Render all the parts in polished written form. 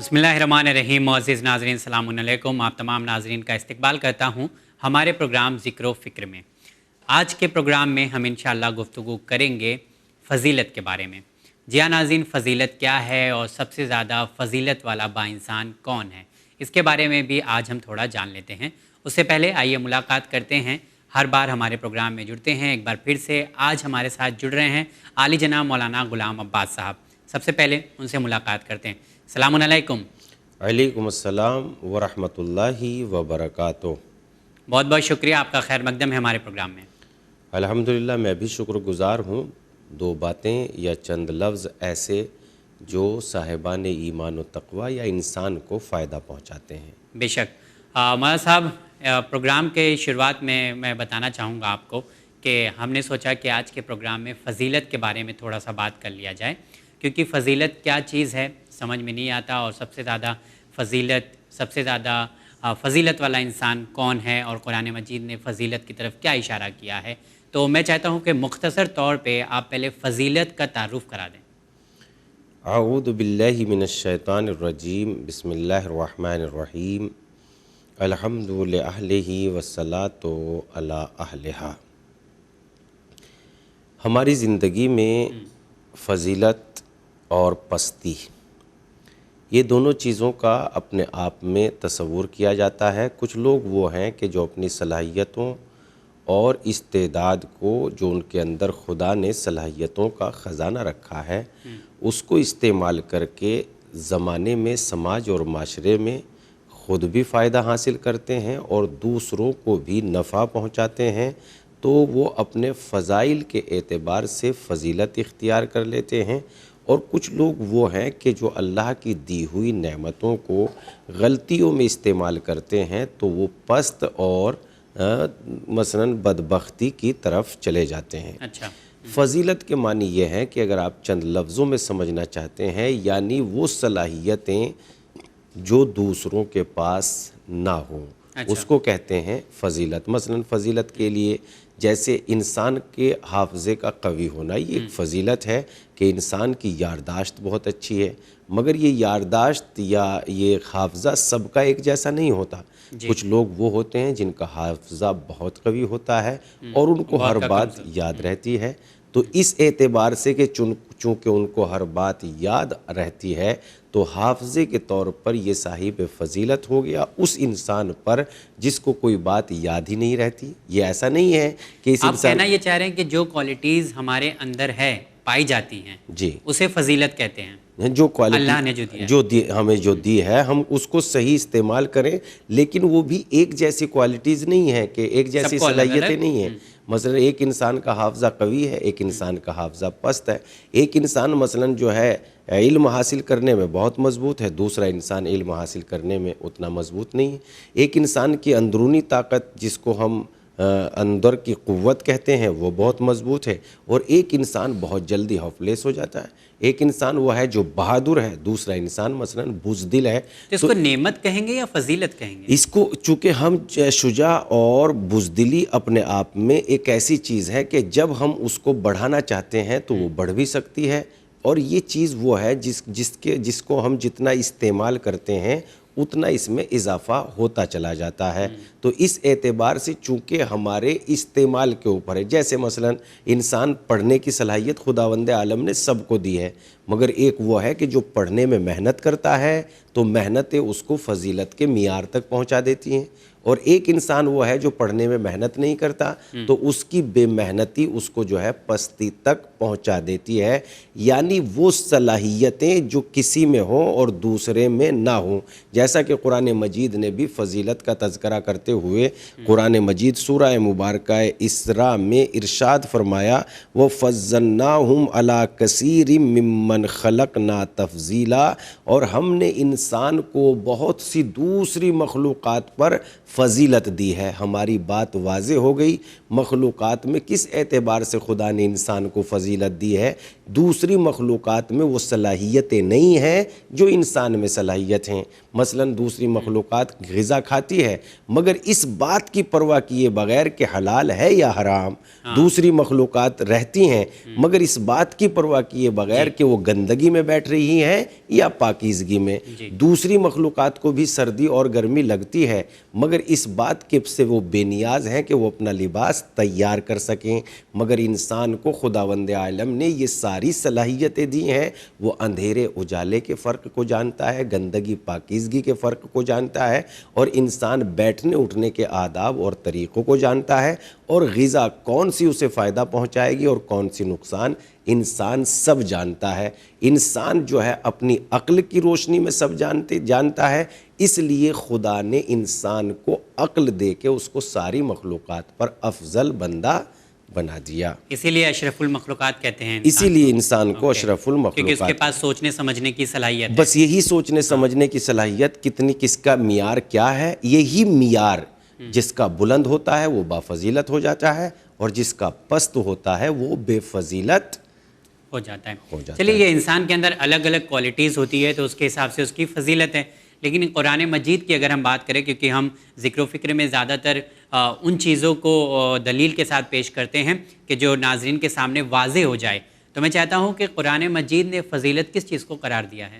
بسم اللہ الرحمن الرحیم۔ معزز ناظرین السلام علیکم۔ آپ تمام ناظرین کا استقبال کرتا ہوں ہمارے پروگرام ذکر و فکر میں۔ آج کے پروگرام میں ہم انشاءاللہ گفتگو کریں گے فضیلت کے بارے میں۔ جی ہاں ناظرین، فضیلت کیا ہے اور سب سے زیادہ فضیلت والا با انسان کون ہے، اس کے بارے میں بھی آج ہم تھوڑا جان لیتے ہیں۔ اس سے پہلے آئیے ملاقات کرتے ہیں، ہر بار ہمارے پروگرام میں جڑتے ہیں، ایک بار پھر سے آج ہمارے ساتھ جڑ رہے ہیں عالی جناب مولانا غلام عباس صاحب۔ سب سے پہلے ان سے ملاقات کرتے ہیں۔ السلام علیکم۔ علیکم السلام ورحمۃ اللہ وبرکاتہ۔ بہت بہت شکریہ، آپ کا خیر مقدم ہے ہمارے پروگرام میں۔ الحمدللہ میں بھی شکر گزار ہوں۔ دو باتیں یا چند لفظ ایسے جو صاحبان ایمان و تقوی یا انسان کو فائدہ پہنچاتے ہیں۔ بے شک مولانا صاحب، پروگرام کے شروعات میں بتانا چاہوں گا آپ کو کہ ہم نے سوچا کہ آج کے پروگرام میں فضیلت کے بارے میں تھوڑا سا بات کر لیا جائے، کیونکہ فضیلت کیا چیز ہے سمجھ میں نہیں آتا، اور سب سے زیادہ فضیلت والا انسان کون ہے، اور قرآن مجید نے فضیلت کی طرف کیا اشارہ کیا ہے۔ تو میں چاہتا ہوں کہ مختصر طور پہ آپ پہلے فضیلت کا تعارف کرا دیں۔ اعوذ باللہ من الشیطان الرجیم، بسم اللہ الرحمن الرحیم، الحمد لأہلہ والصلاۃ علی اہلہا۔ ہماری زندگی میں فضیلت اور پستی، یہ دونوں چیزوں کا اپنے آپ میں تصور کیا جاتا ہے۔ کچھ لوگ وہ ہیں کہ جو اپنی صلاحیتوں اور استعداد کو، جو ان کے اندر خدا نے صلاحیتوں کا خزانہ رکھا ہے، اس کو استعمال کر کے زمانے میں، سماج اور معاشرے میں خود بھی فائدہ حاصل کرتے ہیں اور دوسروں کو بھی نفع پہنچاتے ہیں، تو وہ اپنے فضائل کے اعتبار سے فضیلت اختیار کر لیتے ہیں۔ اور کچھ لوگ وہ ہیں کہ جو اللہ کی دی ہوئی نعمتوں کو غلطیوں میں استعمال کرتے ہیں، تو وہ پست اور مثلاً بدبختی کی طرف چلے جاتے ہیں۔ اچھا، فضیلت کے معنی یہ ہے کہ اگر آپ چند لفظوں میں سمجھنا چاہتے ہیں، یعنی وہ صلاحیتیں جو دوسروں کے پاس نہ ہوں، اس کو کہتے ہیں فضیلت۔ مثلاً فضیلت کے لیے جیسے انسان کے حافظے کا قوی ہونا، یہ ایک فضیلت ہے کہ انسان کی یادداشت بہت اچھی ہے، مگر یہ یادداشت یا یہ حافظہ سب کا ایک جیسا نہیں ہوتا۔ کچھ لوگ وہ ہوتے ہیں جن کا حافظہ بہت قوی ہوتا ہے اور ان کو ہر بات یاد رہتی ہے، تو اس اعتبار سے کہ چونکہ ان کو ہر بات یاد رہتی ہے، تو حافظے کے طور پر یہ صاحب فضیلت ہو گیا اس انسان پر جس کو کوئی بات یاد ہی نہیں رہتی۔ یہ ایسا نہیں ہے کہ اس آپ انسان، کہنا یہ چاہ رہے ہیں کہ جو کوالٹیز ہمارے اندر ہے، پائی جاتی ہیں، جی، اسے فضیلت کہتے ہیں، جو کوالٹی اللہ نے جو دیا ہمیں جو دی ہے، ہم اس کو صحیح استعمال کریں، لیکن وہ بھی ایک جیسی کوالٹیز نہیں ہے کہ ایک جیسی صلاحیتیں نہیں ہیں۔ مثلا ایک انسان کا حافظہ قوی ہے، ایک انسان کا حافظہ پست ہے۔ ایک انسان مثلا جو ہے علم حاصل کرنے میں بہت مضبوط ہے، دوسرا انسان علم حاصل کرنے میں اتنا مضبوط نہیں ہے۔ ایک انسان کی اندرونی طاقت، جس کو ہم اندر کی قوت کہتے ہیں، وہ بہت مضبوط ہے، اور ایک انسان بہت جلدی ہوپلیس ہو جاتا ہے۔ ایک انسان وہ ہے جو بہادر ہے، دوسرا انسان مثلا بزدل ہے۔ تو اس کو نعمت کہیں گے یا فضیلت کہیں گے؟ اس کو چونکہ ہم شجاع اور بزدلی اپنے آپ میں ایک ایسی چیز ہے کہ جب ہم اس کو بڑھانا چاہتے ہیں تو وہ بڑھ بھی سکتی ہے، اور یہ چیز وہ ہے جس کو ہم جتنا استعمال کرتے ہیں اتنا اس میں اضافہ ہوتا چلا جاتا ہے۔ تو اس اعتبار سے چونکہ ہمارے استعمال کے اوپر ہے، جیسے مثلا انسان پڑھنے کی صلاحیت خداوند عالم نے سب کو دی ہے، مگر ایک وہ ہے کہ جو پڑھنے میں محنت کرتا ہے تو محنتیں اس کو فضیلت کے معیار تک پہنچا دیتی ہیں، اور ایک انسان وہ ہے جو پڑھنے میں محنت نہیں کرتا تو اس کی بے محنتی اس کو جو ہے پستی تک پہنچا دیتی ہے۔ یعنی وہ صلاحیتیں جو کسی میں ہوں اور دوسرے میں نہ ہوں، جیسا کہ قرآن مجید نے بھی فضیلت کا تذکرہ کرتے ہوئے قرآن مجید سورہ مبارکہ اسراء میں ارشاد فرمایا، وَفَضَّلْنَاهُمْ عَلَىٰ كَثِيرٍ مِّمَّنْ خَلَقْنَا تَفْضِيلًا، اور ہم نے انسان کو بہت سی دوسری مخلوقات پر فضیلت دی ہے۔ ہماری بات واضح ہو گئی، مخلوقات میں کس اعتبار سے خدا نے انسان کو فضیلت دی ہے۔ دوسری مخلوقات میں وہ صلاحیتیں نہیں ہیں جو انسان میں صلاحیت ہیں۔ مثلا دوسری مخلوقات غذا کھاتی ہے مگر اس بات کی پرواہ کیے بغیر کہ حلال ہے یا حرام، دوسری مخلوقات رہتی ہیں مگر اس بات کی پرواہ کیے بغیر کہ وہ گندگی میں بیٹھ رہی ہیں یا پاکیزگی میں۔ دوسری مخلوقات کو بھی سردی اور گرمی لگتی ہے مگر اس بات کے سے وہ بے نیاز ہیں کہ وہ اپنا لباس تیار کر سکیں، مگر انسان کو خداوند عالم نے یہ ساری صلاحیتیں دی ہیں۔ وہ اندھیرے اجالے کے فرق کو جانتا ہے، گندگی پاکیزگی کے فرق کو جانتا ہے، اور انسان بیٹھنے اٹھنے کے آداب اور طریقوں کو جانتا ہے، اور غذا کون سی اسے فائدہ پہنچائے گی اور کون سی نقصان، انسان سب جانتا ہے۔ انسان جو ہے اپنی عقل کی روشنی میں سب جانتا ہے، اس لیے خدا نے انسان کو عقل دے کے اس کو ساری مخلوقات پر افضل بندہ بنا دیا۔ اسی لیے اشرف المخلوقات کہتے ہیں، اسی لیے انسان کو اشرف المخلوقات، کیونکہ اس کے پاس سوچنے سمجھنے کی صلاحیت ہے۔ بس یہی سوچنے سمجھنے کی صلاحیت کتنی، کس کا معیار کیا ہے، یہی معیار جس کا بلند ہوتا ہے وہ بافضیلت ہو جاتا ہے، اور جس کا پست ہوتا ہے وہ بے فضیلت ہو جاتا ہے۔ چلیے، یہ انسان کے اندر الگ الگ کوالٹیز ہوتی ہے تو اس کے حساب سے اس کی فضیلت ہے، لیکن قرآن مجید کی اگر ہم بات کریں، کیونکہ ہم ذکر و فکر میں زیادہ تر ان چیزوں کو دلیل کے ساتھ پیش کرتے ہیں کہ جو ناظرین کے سامنے واضح ہو جائے، تو میں چاہتا ہوں کہ قرآن مجید نے فضیلت کس چیز کو قرار دیا ہے؟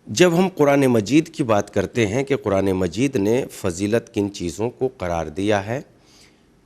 جب ہم قرآن مجید کی بات کرتے ہیں کہ قرآن مجید نے فضیلت کن چیزوں کو قرار دیا ہے،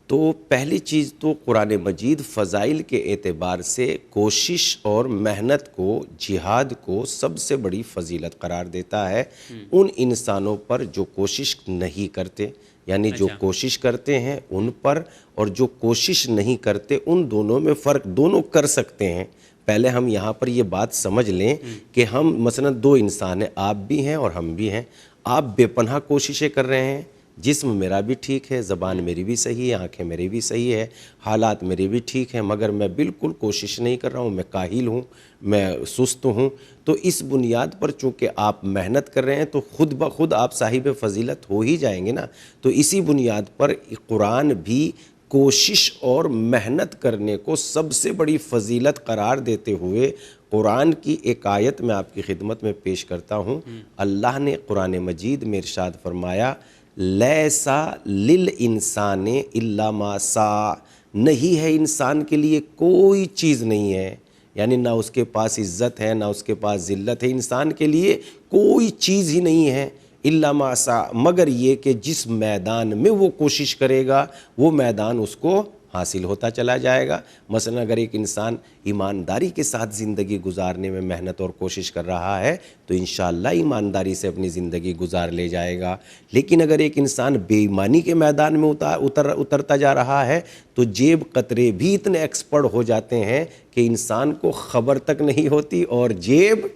تو پہلی چیز تو قرآن مجید فضائل کے اعتبار سے کوشش اور محنت کو، جہاد کو سب سے بڑی فضیلت قرار دیتا ہے ان انسانوں پر جو کوشش نہیں کرتے، یعنی جو کوشش کرتے ہیں ان پر، اور جو کوشش نہیں کرتے ان دونوں میں فرق دونوں کر سکتے ہیں۔ پہلے ہم یہاں پر یہ بات سمجھ لیں کہ ہم مثلا دو انسان ہیں، آپ بھی ہیں اور ہم بھی ہیں۔ آپ بے پناہ کوششیں کر رہے ہیں، جسم میرا بھی ٹھیک ہے، زبان میری بھی صحیح ہے، آنکھیں میری بھی صحیح ہے، حالات میرے بھی ٹھیک ہیں، مگر میں بالکل کوشش نہیں کر رہا ہوں، میں کاہل ہوں، میں سست ہوں۔ تو اس بنیاد پر چونکہ آپ محنت کر رہے ہیں تو خود بخود آپ صاحب فضیلت ہو ہی جائیں گے نا۔ تو اسی بنیاد پر قرآن بھی کوشش اور محنت کرنے کو سب سے بڑی فضیلت قرار دیتے ہوئے قرآن کی ایک آیت میں آپ کی خدمت میں پیش کرتا ہوں۔ اللہ نے قرآن مجید میں ارشاد فرمایا، لیسا للانسان الا ما سعی، نہیں ہے انسان کے لیے کوئی چیز نہیں ہے، یعنی نہ اس کے پاس عزت ہے نہ اس کے پاس ذلت ہے، انسان کے لیے کوئی چیز ہی نہیں ہے الا ما سعی، مگر یہ کہ جس میدان میں وہ کوشش کرے گا وہ میدان اس کو حاصل ہوتا چلا جائے گا۔ مثلا اگر ایک انسان ایمانداری کے ساتھ زندگی گزارنے میں محنت اور کوشش کر رہا ہے تو انشاءاللہ ایمانداری سے اپنی زندگی گزار لے جائے گا، لیکن اگر ایک انسان بے ایمانی کے میدان میں اترتا جا رہا ہے تو جیب قطرے بھی اتنے ایکسپرٹ ہو جاتے ہیں کہ انسان کو خبر تک نہیں ہوتی اور جیب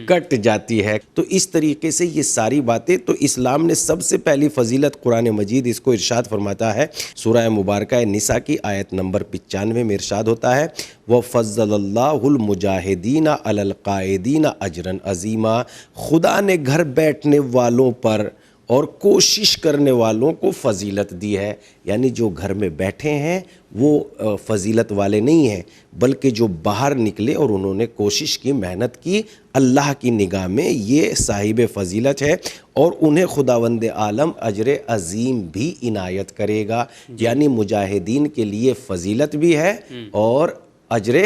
کٹ جاتی ہے۔ تو اس طریقے سے یہ ساری باتیں، تو اسلام نے سب سے پہلی فضیلت قرآن مجید اس کو ارشاد فرماتا ہے، سورہ مبارکہ نساء کی آیت نمبر 95 میں ارشاد ہوتا ہے، وَفَضَّلَ اللَّهُ الْمُجَاهِدِينَ عَلَى الْقَاعِدِينَ أَجْرًا عَظِيمًا، خدا نے گھر بیٹھنے والوں پر اور کوشش کرنے والوں کو فضیلت دی ہے، یعنی جو گھر میں بیٹھے ہیں وہ فضیلت والے نہیں ہیں، بلکہ جو باہر نکلے اور انہوں نے کوشش کی، محنت کی، اللہ کی نگاہ میں یہ صاحب فضیلت ہے، اور انہیں خداوند عالم اجر عظیم بھی عنایت کرے گا۔ یعنی مجاہدین کے لیے فضیلت بھی ہے اور اجر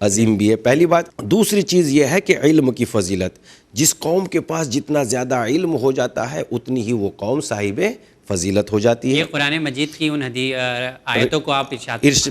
عظیم بھی ہے، پہلی بات۔ دوسری چیز یہ ہے کہ علم کی فضیلت، جس قوم کے پاس جتنا زیادہ علم ہو جاتا ہے اتنی ہی وہ قوم صاحب فضیلت ہو جاتی ہے۔ یہ قرآن مجید کی ان آیتوں کو آپ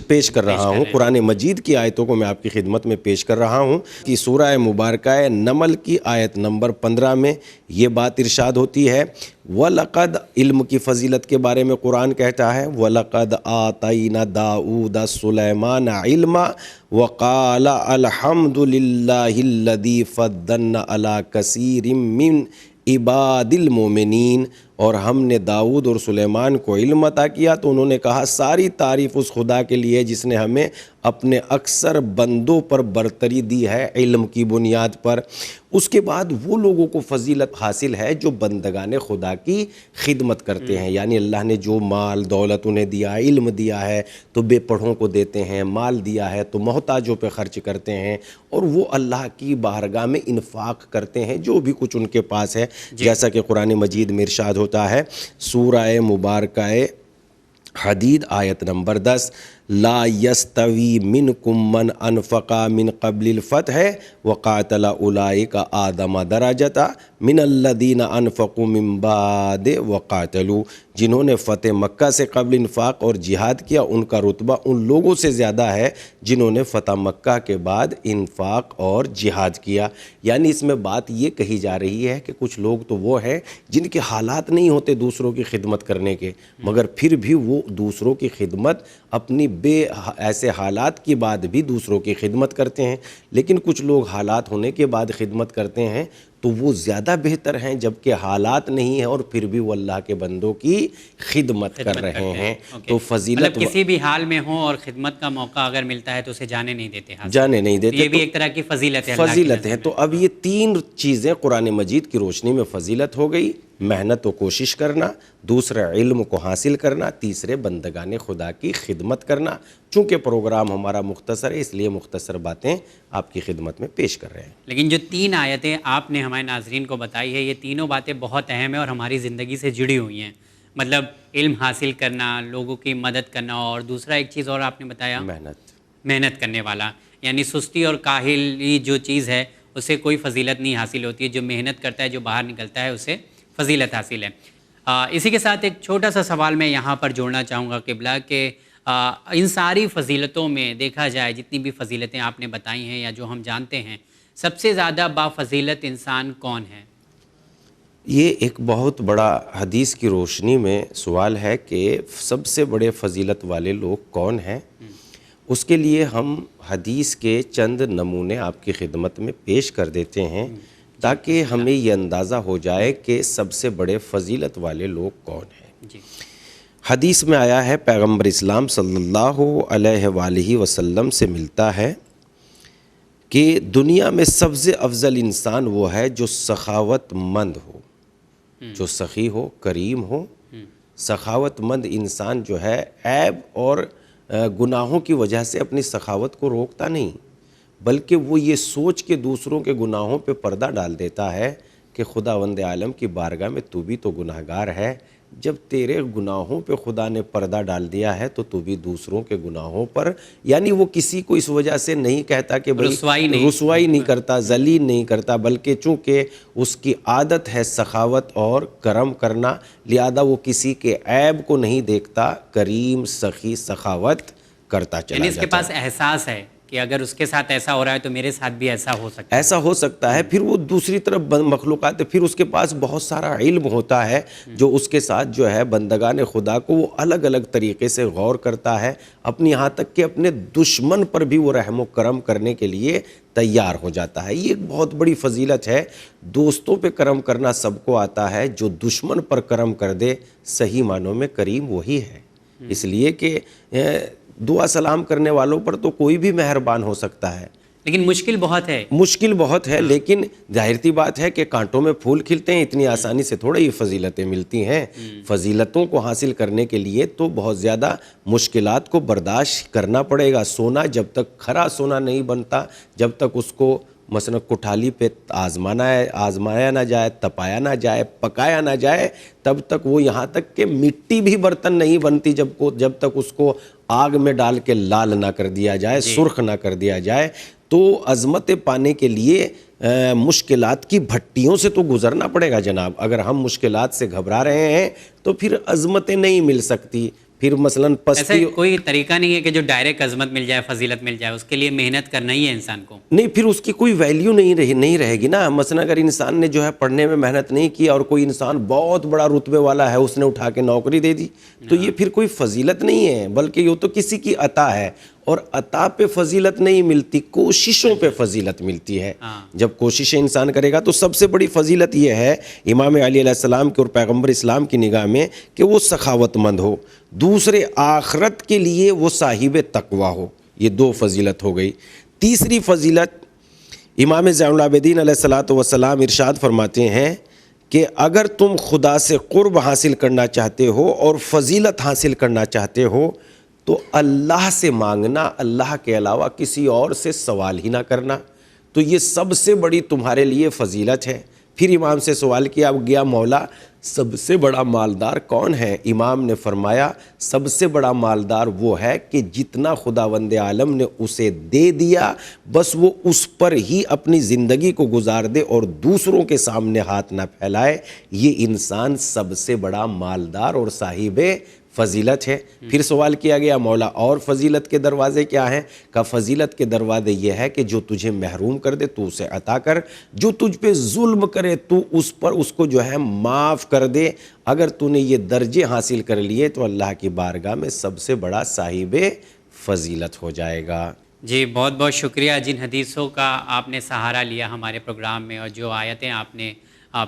پیش کر رہا ہوں، قرآن مجید کی آیتوں کو میں آپ کی خدمت میں پیش کر رہا ہوں کہ سورہ مبارکہ نمل کی آیت نمبر 15 میں یہ بات ارشاد ہوتی ہے، وَلَقَدْ، علم کی فضیلت کے بارے میں قرآن کہتا ہے، وَلَقَدْ آتَيْنَا دَاؤُودَ سُلَيْمَانَ عِلْمًا وَقَالَ الْحَمْدُ لِلَّهِ الَّذِي فَضَّلَنَا عَلَى كَثِيرٍ مِّنْ عِبَادِ الْمُؤْمِنِينَ، اور ہم نے داؤد اور سلیمان کو علم عطا کیا تو انہوں نے کہا ساری تعریف اس خدا کے لیے جس نے ہمیں اپنے اکثر بندوں پر برتری دی ہے علم کی بنیاد پر۔ اس کے بعد وہ لوگوں کو فضیلت حاصل ہے جو بندگان خدا کی خدمت کرتے ہیں، یعنی اللہ نے جو مال دولت انہیں دیا، علم دیا ہے تو بے پڑھوں کو دیتے ہیں، مال دیا ہے تو محتاجوں پہ خرچ کرتے ہیں، اور وہ اللہ کی بارگاہ میں انفاق کرتے ہیں جو بھی کچھ ان کے پاس ہے، جیسا کہ قرآن مجید میں ارشاد ہوتا ہے سورہ مبارکہ حدید آیت نمبر 10، لا یستوی منکم من انفق من قبل الفتح وقاتل اولئک اعظم درجۃ من الذین انفقوا من بعد وقاتلوا، جنہوں نے فتح مکہ سے قبل انفاق اور جہاد کیا ان کا رتبہ ان لوگوں سے زیادہ ہے جنہوں نے فتح مکہ کے بعد انفاق اور جہاد کیا۔ یعنی اس میں بات یہ کہی جا رہی ہے کہ کچھ لوگ تو وہ ہیں جن کے حالات نہیں ہوتے دوسروں کی خدمت کرنے کے، مگر پھر بھی وہ دوسروں کی خدمت اپنی ایسے حالات کے بعد بھی دوسروں کی خدمت کرتے ہیں، لیکن کچھ لوگ حالات ہونے کے بعد خدمت کرتے ہیں تو وہ زیادہ بہتر ہیں، جبکہ حالات نہیں ہیں اور پھر بھی وہ اللہ کے بندوں کی خدمت کر رہے ہیں۔ تو فضیلت مطلب کسی بھی حال میں ہوں اور خدمت کا موقع اگر ملتا ہے تو اسے جانے نہیں دیتے، جانے نہیں دیتے، یہ بھی ایک طرح کی فضیلت ہے، فضیلت ہے۔ تو اب یہ تین چیزیں قرآن مجید کی روشنی میں فضیلت ہو گئی، محنت و کوشش کرنا، دوسرا علم کو حاصل کرنا، تیسرے بندگان خدا کی خدمت کرنا۔ چونکہ پروگرام ہمارا مختصر ہے اس لیے مختصر باتیں آپ کی خدمت میں پیش کر رہے ہیں۔ لیکن جو تین آیتیں آپ نے ہمارے ناظرین کو بتائی ہے، یہ تینوں باتیں بہت اہم ہیں اور ہماری زندگی سے جڑی ہوئی ہیں، مطلب علم حاصل کرنا، لوگوں کی مدد کرنا، اور دوسرا ایک چیز اور آپ نے بتایا محنت کرنے والا، یعنی سستی اور کاہلی جو چیز ہے اسے کوئی فضیلت نہیں حاصل ہوتی ہے، جو محنت کرتا ہے جو باہر نکلتا ہے اسے فضیلت حاصل ہے۔ اسی کے ساتھ ایک چھوٹا سا سوال میں یہاں پر جوڑنا چاہوں گا قبلہ کہ ان ساری فضیلتوں میں دیکھا جائے جتنی بھی فضیلتیں آپ نے بتائی ہیں یا جو ہم جانتے ہیں، سب سے زیادہ بافضیلت انسان کون ہے؟ یہ ایک بہت بڑا حدیث کی روشنی میں سوال ہے کہ سب سے بڑے فضیلت والے لوگ کون ہیں۔ اس کے لیے ہم حدیث کے چند نمونے آپ کی خدمت میں پیش کر دیتے ہیں تاکہ ہمیں یہ اندازہ ہو جائے کہ سب سے بڑے فضیلت والے لوگ کون ہیں۔ حدیث میں آیا ہے، پیغمبر اسلام صلی اللہ علیہ وآلہ وسلم سے ملتا ہے کہ دنیا میں سب سے افضل انسان وہ ہے جو سخاوت مند ہو، جو سخی ہو، کریم ہو۔ سخاوت مند انسان جو ہے عیب اور گناہوں کی وجہ سے اپنی سخاوت کو روکتا نہیں، بلکہ وہ یہ سوچ کے دوسروں کے گناہوں پہ پردہ ڈال دیتا ہے کہ خداوند عالم کی بارگاہ میں تو بھی تو گناہگار ہے، جب تیرے گناہوں پہ خدا نے پردہ ڈال دیا ہے تو بھی دوسروں کے گناہوں پر، یعنی وہ کسی کو اس وجہ سے نہیں کہتا کہ رسوائی نہیں کرتا، ذلیل نہیں کرتا، بلکہ چونکہ اس کی عادت ہے سخاوت اور کرم کرنا، لہذا وہ کسی کے عیب کو نہیں دیکھتا، کریم سخی سخاوت کرتا چلا جاتا ہے۔ اس کے پاس احساس ہے کہ اگر اس کے ساتھ ایسا ہو رہا ہے تو میرے ساتھ بھی ایسا ہو سکتا ہے، ایسا ہو سکتا ہے۔ پھر وہ دوسری طرف مخلوقات، پھر اس کے پاس بہت سارا علم ہوتا ہے جو اس کے ساتھ جو ہے بندگان خدا کو وہ الگ الگ طریقے سے غور کرتا ہے، اپنی یہاں تک کہ اپنے دشمن پر بھی وہ رحم و کرم کرنے کے لیے تیار ہو جاتا ہے۔ یہ ایک بہت بڑی فضیلت ہے۔ دوستوں پہ کرم کرنا سب کو آتا ہے، جو دشمن پر کرم کر دے صحیح معنوں میں کریم وہی ہے، اس لیے کہ دعا سلام کرنے والوں پر تو کوئی بھی مہربان ہو سکتا ہے، لیکن مشکل بہت ہے، لیکن ظاہر سی بات ہے کہ کانٹوں میں پھول کھلتے ہیں، اتنی آسانی سے تھوڑا ہی فضیلتیں ملتی ہیں۔ فضیلتوں کو حاصل کرنے کے لیے تو بہت زیادہ مشکلات کو برداشت کرنا پڑے گا۔ سونا جب تک کھرا سونا نہیں بنتا، جب تک اس کو مثلا کٹھالی پہ آزمایا نہ جائے، تپایا نہ جائے، پکایا نہ جائے، تب تک وہ یہاں تک کہ مٹی بھی برتن نہیں بنتی جب تک اس کو آگ میں ڈال کے لال نہ کر دیا جائے، سرخ نہ کر دیا جائے۔ تو عظمت پانے کے لیے مشکلات کی بھٹیوں سے تو گزرنا پڑے گا جناب۔ اگر ہم مشکلات سے گھبرا رہے ہیں تو پھر عظمتیں نہیں مل سکتی، پھر مثلاً ایسا کوئی طریقہ نہیں ہے کہ جو ڈائریکٹ عظمت مل جائے، فضیلت مل جائے، اس کے لیے محنت کرنا ہی ہے انسان کو۔ نہیں، پھر اس کی کوئی ویلیو نہیں رہے گی نا۔ مثلا اگر انسان نے جو ہے پڑھنے میں محنت نہیں کی اور کوئی انسان بہت بڑا رتبے والا ہے، اس نے اٹھا کے نوکری دے دی، تو یہ پھر کوئی فضیلت نہیں ہے، بلکہ یہ تو کسی کی عطا ہے۔ اور عطا پہ فضیلت نہیں ملتی، کوششوں پہ فضیلت ملتی ہے۔ جب کوششیں انسان کرے گا تو سب سے بڑی فضیلت یہ ہے امام علی علیہ السلام کے اور پیغمبر اسلام کی نگاہ میں کہ وہ سخاوت مند ہو، دوسرے آخرت کے لیے وہ صاحب تقوی ہو۔ یہ 2 فضیلت ہو گئی۔ تیسری فضیلت امام زین العابدین علیہ السلام ارشاد فرماتے ہیں کہ اگر تم خدا سے قرب حاصل کرنا چاہتے ہو اور فضیلت حاصل کرنا چاہتے ہو تو اللہ سے مانگنا، اللہ کے علاوہ کسی اور سے سوال ہی نہ کرنا، تو یہ سب سے بڑی تمہارے لیے فضیلت ہے۔ پھر امام سے سوال کیا گیا، مولا سب سے بڑا مالدار کون ہے؟ امام نے فرمایا سب سے بڑا مالدار وہ ہے کہ جتنا خداوند عالم نے اسے دے دیا بس وہ اس پر ہی اپنی زندگی کو گزار دے اور دوسروں کے سامنے ہاتھ نہ پھیلائے، یہ انسان سب سے بڑا مالدار اور صاحب فضیلت ہے۔ پھر سوال کیا گیا، مولا اور فضیلت کے دروازے کیا ہیں؟ کہا فضیلت کے دروازے یہ ہے کہ جو تجھے محروم کر دے تو اسے عطا کر، جو تجھ پہ ظلم کرے تو اس کو جو ہے معاف کر دے۔ اگر تو نے یہ درجے حاصل کر لیے تو اللہ کی بارگاہ میں سب سے بڑا صاحب فضیلت ہو جائے گا۔ جی بہت بہت شکریہ جن حدیثوں کا آپ نے سہارا لیا ہمارے پروگرام میں، اور جو آیتیں آپ نے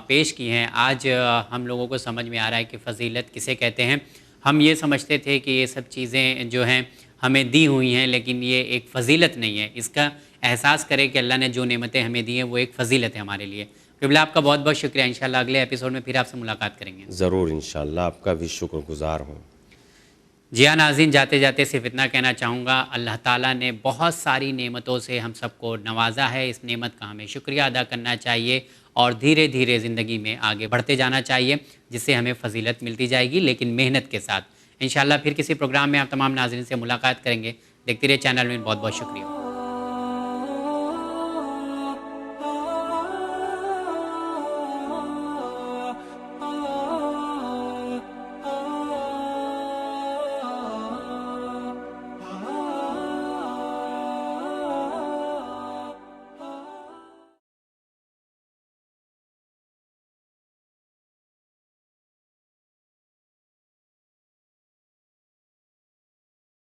پیش کی ہیں، آج ہم لوگوں کو سمجھ میں آ رہا ہے کہ فضیلت کسے کہتے ہیں۔ ہم یہ سمجھتے تھے کہ یہ سب چیزیں جو ہیں ہمیں دی ہوئی ہیں، لیکن یہ ایک فضیلت نہیں ہے۔ اس کا احساس کریں کہ اللہ نے جو نعمتیں ہمیں دی ہیں وہ ایک فضیلت ہے ہمارے لیے۔ قبلہ آپ کا بہت بہت شکریہ، انشاءاللہ اگلے ایپیسوڈ میں پھر آپ سے ملاقات کریں گے۔ ضرور انشاءاللہ، آپ کا بھی شکر گزار ہوں۔ جی ہاں ناظرین، جاتے جاتے صرف اتنا کہنا چاہوں گا، اللہ تعالیٰ نے بہت ساری نعمتوں سے ہم سب کو نوازا ہے، اس نعمت کا ہمیں شکریہ ادا کرنا چاہیے اور دھیرے دھیرے زندگی میں آگے بڑھتے جانا چاہیے، جس سے ہمیں فضیلت ملتی جائے گی، لیکن محنت کے ساتھ۔ انشاءاللہ پھر کسی پروگرام میں آپ تمام ناظرین سے ملاقات کریں گے۔ دیکھتے رہیے چینل میں، بہت بہت شکریہ۔